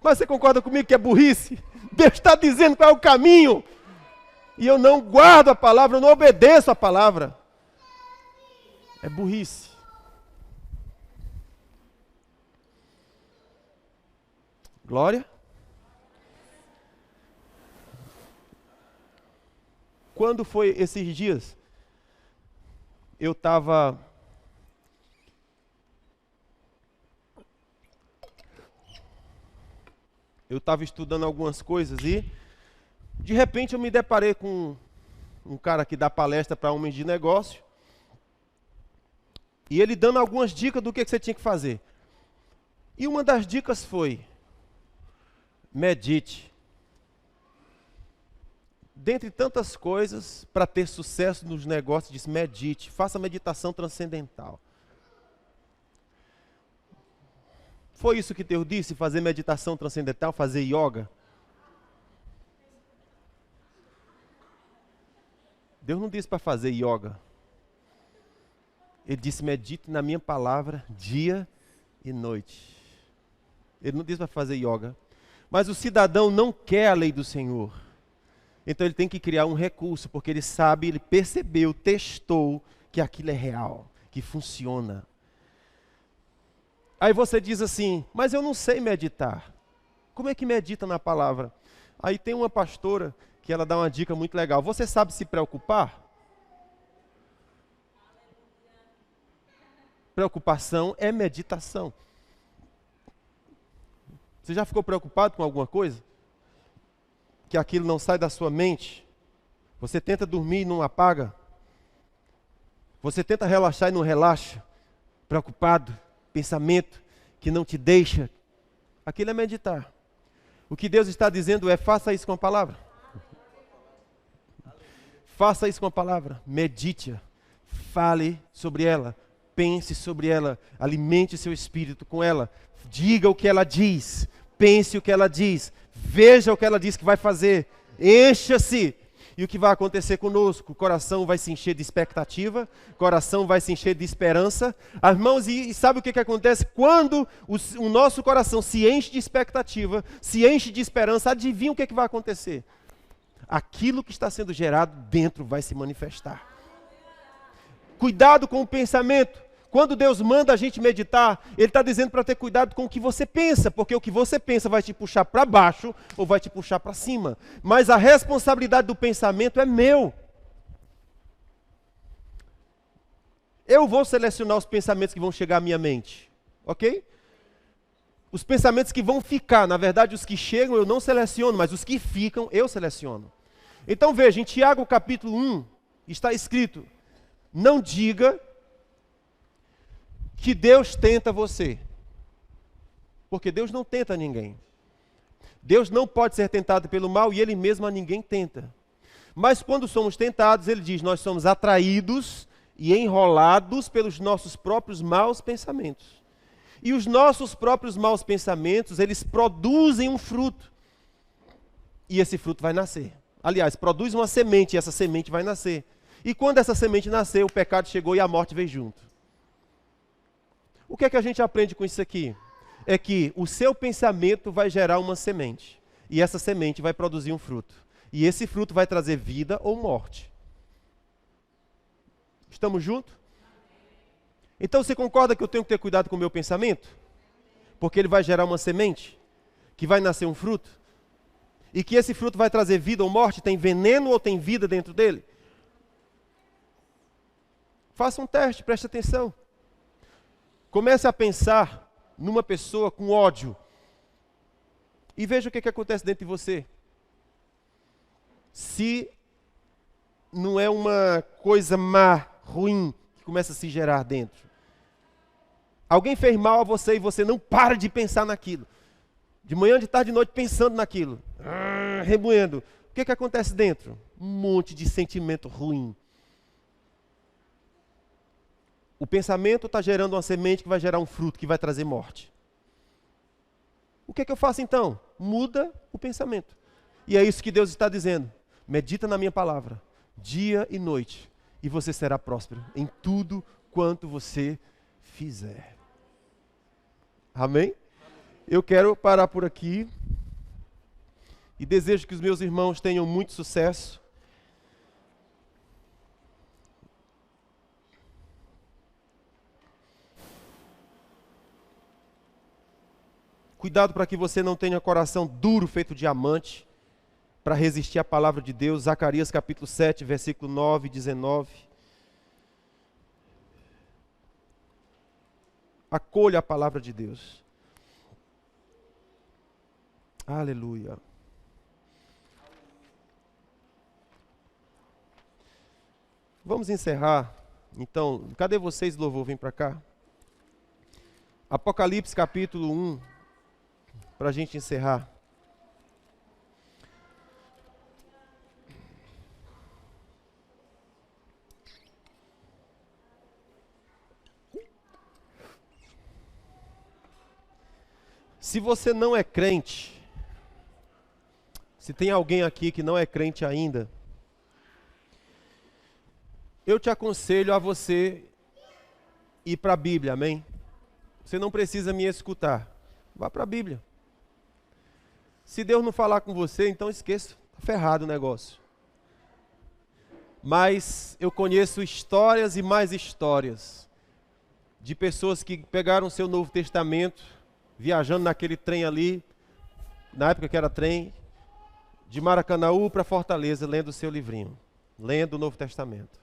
[SPEAKER 1] Mas você concorda comigo que é burrice? Deus está dizendo qual é o caminho. E eu não guardo a palavra, eu não obedeço a palavra. É burrice. Glória. Quando foi esses dias? Eu estava... estudando algumas coisas e, de repente, eu me deparei com um cara que dá palestra para homens de negócio, e ele dando algumas dicas do que você tinha que fazer. E uma das dicas foi: medite. Dentre tantas coisas, para ter sucesso nos negócios, diz: medite, faça meditação transcendental. Foi isso que Deus disse, fazer meditação transcendental, fazer yoga? Deus não disse para fazer yoga. Ele disse: medite na minha palavra dia e noite. Ele não disse para fazer yoga. Mas o cidadão não quer a lei do Senhor. Então ele tem que criar um recurso, porque ele sabe, ele percebeu, testou que aquilo é real, que funciona. Aí você diz assim: mas eu não sei meditar. Como é que medita na palavra? Aí tem uma pastora que ela dá uma dica muito legal. Você sabe se preocupar? Preocupação é meditação. Você já ficou preocupado com alguma coisa? Que aquilo não sai da sua mente? Você tenta dormir e não apaga? Você tenta relaxar e não relaxa? Preocupado? Pensamento que não te deixa, aquilo é meditar. O que Deus está dizendo é: faça isso com a palavra. Faça isso com a palavra, medite-a, fale sobre ela, pense sobre ela, alimente seu espírito com ela, diga o que ela diz, pense o que ela diz, veja o que ela diz que vai fazer, encha-se. E o que vai acontecer conosco? O coração vai se encher de expectativa, o coração vai se encher de esperança. Irmãos, e sabe o que acontece? Quando o nosso coração se enche de expectativa, se enche de esperança, adivinha o que vai acontecer? Aquilo que está sendo gerado dentro vai se manifestar. Cuidado com o pensamento. Quando Deus manda a gente meditar, Ele está dizendo para ter cuidado com o que você pensa, porque o que você pensa vai te puxar para baixo ou vai te puxar para cima. Mas a responsabilidade do pensamento é meu. Eu vou selecionar os pensamentos que vão chegar à minha mente, ok? Os pensamentos que vão ficar, na verdade os que chegam eu não seleciono, mas os que ficam eu seleciono. Então veja, em Tiago capítulo 1, está escrito: não diga que Deus tenta você. porque Deus não tenta ninguém. Deus não pode ser tentado pelo mal e Ele mesmo a ninguém tenta. Mas quando somos tentados, Ele diz, nós somos atraídos e enrolados pelos nossos próprios maus pensamentos. E os nossos próprios maus pensamentos, eles produzem um fruto. E esse fruto vai nascer. Aliás, produz uma semente e essa semente vai nascer. E quando essa semente nascer, o pecado chegou e a morte veio junto. O que é que a gente aprende com isso aqui? É que o seu pensamento vai gerar uma semente. E essa semente vai produzir um fruto. E esse fruto vai trazer vida ou morte. Estamos juntos? Então você concorda que eu tenho que ter cuidado com o meu pensamento? Porque ele vai gerar uma semente, que vai nascer um fruto, e que esse fruto vai trazer vida ou morte, tem veneno ou tem vida dentro dele? Faça um teste, preste atenção. Comece a pensar numa pessoa com ódio, e veja o que acontece dentro de você. Se não é uma coisa má, ruim, que começa a se gerar dentro. Alguém fez mal a você e você não para de pensar naquilo. De manhã, de tarde, de noite, pensando naquilo. Remoendo. O que acontece dentro? Um monte de sentimento ruim. O pensamento está gerando uma semente que vai gerar um fruto, que vai trazer morte. O que eu faço então? Muda o pensamento. E é isso que Deus está dizendo. Medita na minha palavra, dia e noite, e você será próspero em tudo quanto você fizer. Amém? Eu quero parar por aqui e desejo que os meus irmãos tenham muito sucesso. Cuidado para que você não tenha coração duro feito diamante, para resistir à palavra de Deus. Zacarias capítulo 7, versículo 9 e 19. Acolha a palavra de Deus. Aleluia. Vamos encerrar. Então, cadê vocês, louvor? Vem para cá. Apocalipse capítulo 1, para a gente encerrar. Se você não é crente, se tem alguém aqui que não é crente ainda, eu te aconselho a você ir para a Bíblia, amém? Você não precisa me escutar, vá para a Bíblia. Se Deus não falar com você, então esqueça, está ferrado o negócio. Mas eu conheço histórias e mais histórias de pessoas que pegaram o seu Novo Testamento, viajando naquele trem ali, na época que era trem, de Maracanaú para Fortaleza, lendo o seu livrinho, lendo o Novo Testamento.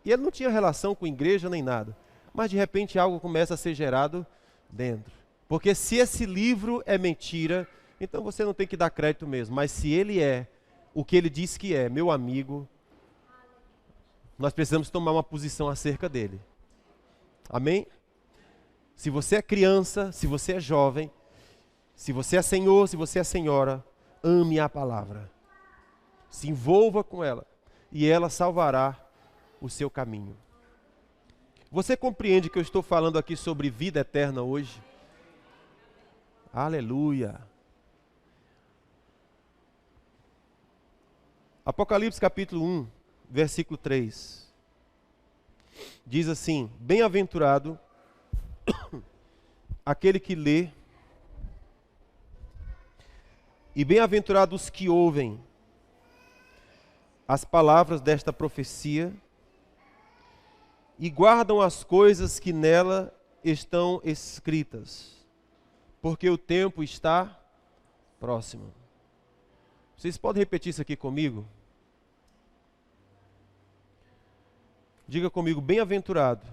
[SPEAKER 1] E ele não tinha relação com igreja nem nada, mas de repente algo começa a ser gerado dentro. Porque se esse livro é mentira, então você não tem que dar crédito mesmo, mas se ele é o que ele diz que é, meu amigo, nós precisamos tomar uma posição acerca dele. Amém? Se você é criança, se você é jovem, se você é senhor, se você é senhora, ame a palavra. Se envolva com ela e ela salvará o seu caminho. Você compreende que eu estou falando aqui sobre vida eterna hoje? Aleluia. Apocalipse capítulo 1, versículo 3. Diz assim: bem-aventurado aquele que lê, e bem-aventurados os que ouvem as palavras desta profecia e guardam as coisas que nela estão escritas, porque o tempo está próximo. Vocês podem repetir isso aqui comigo? Diga comigo: bem-aventurado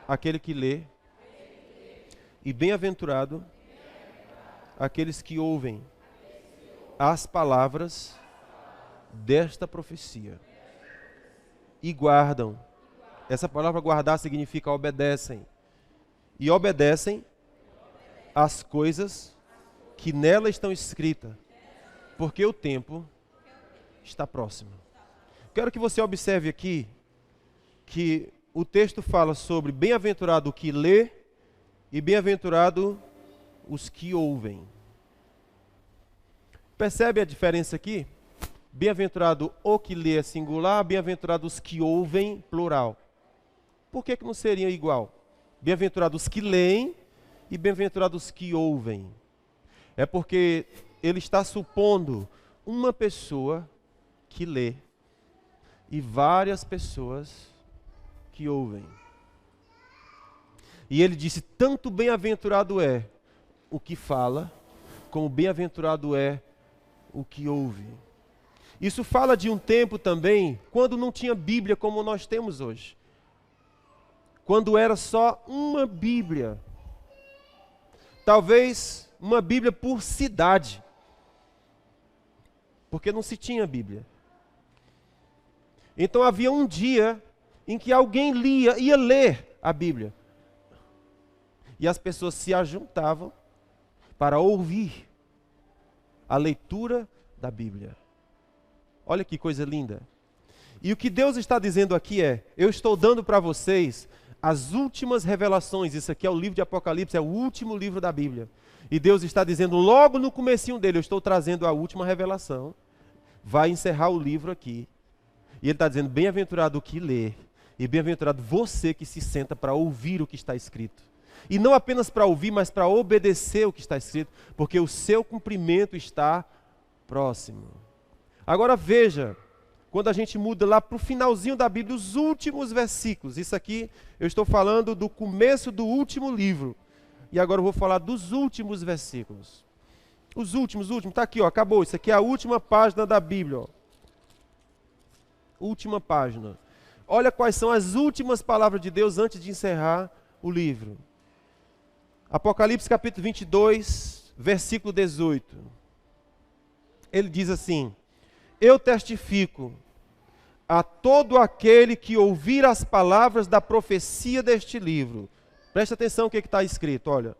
[SPEAKER 1] aquele que lê, e bem-aventurado aqueles que ouvem as palavras desta profecia e guardam. Essa palavra guardar significa obedecem. E obedecem as coisas que nela estão escritas, porque o tempo está próximo. Quero que você observe aqui que o texto fala sobre bem-aventurado o que lê e bem-aventurado os que ouvem. Percebe a diferença aqui? Bem-aventurado o que lê é singular, bem-aventurado os que ouvem, plural. Por que não seria igual? Bem-aventurados os que leem e bem-aventurados os que ouvem. É porque ele está supondo uma pessoa que lê e várias pessoas que ouvem. E ele disse, tanto bem-aventurado é o que fala, como bem-aventurado é o que ouve. Isso fala de um tempo também, quando não tinha Bíblia como nós temos hoje. Quando era só uma Bíblia. Talvez uma Bíblia por cidade. Porque não se tinha Bíblia. Então havia um dia em que alguém ia ler a Bíblia. E as pessoas se ajuntavam para ouvir a leitura da Bíblia. Olha que coisa linda. E o que Deus está dizendo aqui é, eu estou dando para vocês as últimas revelações. Isso aqui é o livro de Apocalipse, é o último livro da Bíblia. E Deus está dizendo logo no comecinho dele, eu estou trazendo a última revelação. Vai encerrar o livro aqui. E ele está dizendo, bem-aventurado o que lê. E bem-aventurado você que se senta para ouvir o que está escrito. E não apenas para ouvir, mas para obedecer o que está escrito. Porque o seu cumprimento está próximo. Agora veja, quando a gente muda lá para o finalzinho da Bíblia, os últimos versículos. Isso aqui, eu estou falando do começo do último livro. E agora eu vou falar dos últimos versículos. Os últimos, está aqui, ó, acabou. Isso aqui é a última página da Bíblia. Ó. Última página. Olha quais são as últimas palavras de Deus antes de encerrar o livro. Apocalipse capítulo 22, versículo 18. Ele diz assim, eu testifico a todo aquele que ouvir as palavras da profecia deste livro. Preste atenção no que está escrito, olha.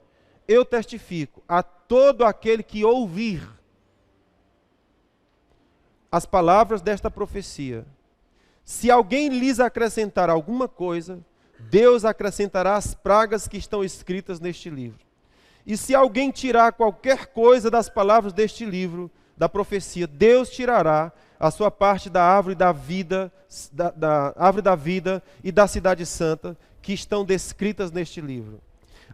[SPEAKER 1] Eu testifico a todo aquele que ouvir as palavras desta profecia. Se alguém lhes acrescentar alguma coisa, Deus acrescentará as pragas que estão escritas neste livro. E se alguém tirar qualquer coisa das palavras deste livro, da profecia, Deus tirará a sua parte da árvore da vida, da árvore da vida e da cidade santa, que estão descritas neste livro.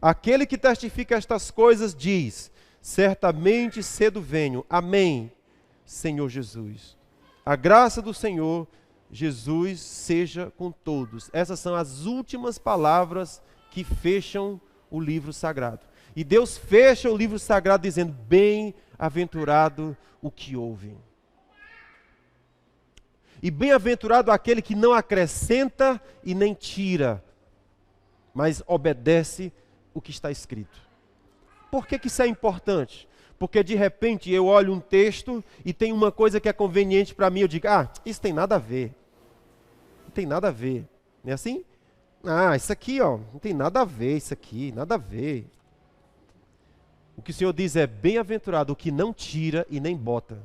[SPEAKER 1] Aquele que testifica estas coisas diz, certamente cedo venho. Amém, Senhor Jesus. A graça do Senhor Jesus seja com todos. Essas são as últimas palavras que fecham o livro sagrado. E Deus fecha o livro sagrado dizendo, bem-aventurado o que ouve. E bem-aventurado aquele que não acrescenta e nem tira, mas obedece o que está escrito. Por que isso é importante? Porque de repente eu olho um texto e tem uma coisa que é conveniente para mim, eu digo, isso tem nada a ver. Não tem nada a ver. Não é assim? Isso aqui, ó, não tem nada a ver, isso aqui, nada a ver. O que o Senhor diz é, bem-aventurado o que não tira e nem bota.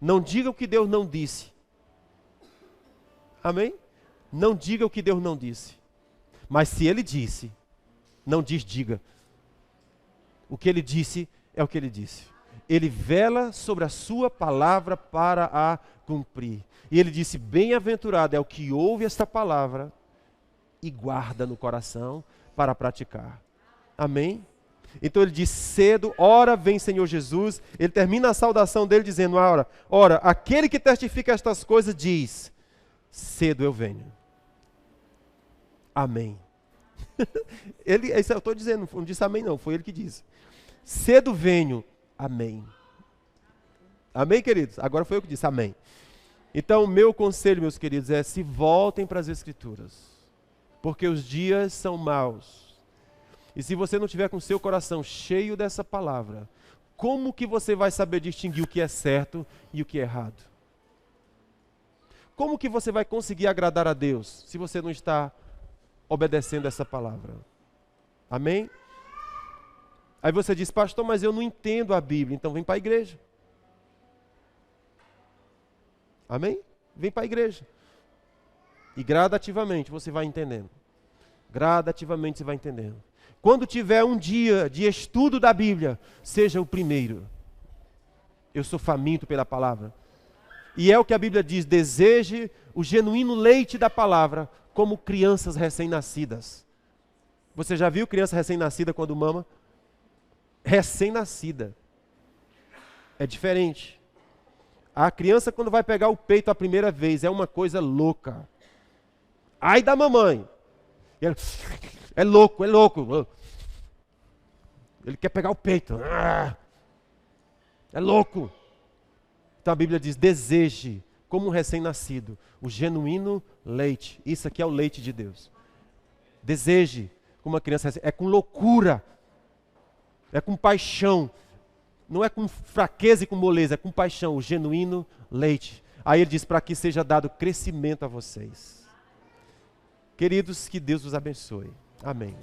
[SPEAKER 1] Não diga o que Deus não disse. Amém? Não diga o que Deus não disse. Mas se Ele disse, não diga. O que Ele disse é o que Ele disse. Ele vela sobre a sua palavra para a cumprir. E Ele disse, bem-aventurado é o que ouve esta palavra e guarda no coração para praticar. Amém? Então ele diz, cedo, ora vem Senhor Jesus. Ele termina a saudação dele dizendo, ora, aquele que testifica estas coisas diz, cedo eu venho. Amém. Isso eu estou dizendo, não disse amém não, foi ele que disse. Cedo venho, amém. Amém, queridos? Agora foi eu que disse, amém. Então, o meu conselho, meus queridos, é se voltem para as Escrituras. Porque os dias são maus. E se você não tiver com o seu coração cheio dessa palavra, como que você vai saber distinguir o que é certo e o que é errado? Como que você vai conseguir agradar a Deus se você não está obedecendo essa palavra? Amém? Aí você diz, pastor, mas eu não entendo a Bíblia, então vem para a igreja. Amém? Vem para a igreja. E gradativamente você vai entendendo. Gradativamente você vai entendendo. Quando tiver um dia de estudo da Bíblia, seja o primeiro. Eu sou faminto pela palavra. E é o que a Bíblia diz, deseje o genuíno leite da palavra, como crianças recém-nascidas. Você já viu criança recém-nascida quando mama? Recém-nascida. É diferente. A criança quando vai pegar o peito a primeira vez, é uma coisa louca. Ai da mamãe. Ela, é louco, é louco. Ele quer pegar o peito. É louco. Então a Bíblia diz, deseje, como um recém-nascido, o genuíno leite. Isso aqui é o leite de Deus. Deseje, como uma criança recém, é com loucura. É com paixão. Não é com fraqueza e com moleza, é com paixão, o genuíno leite. Aí ele diz, para que seja dado crescimento a vocês. Queridos, que Deus os abençoe. Amém.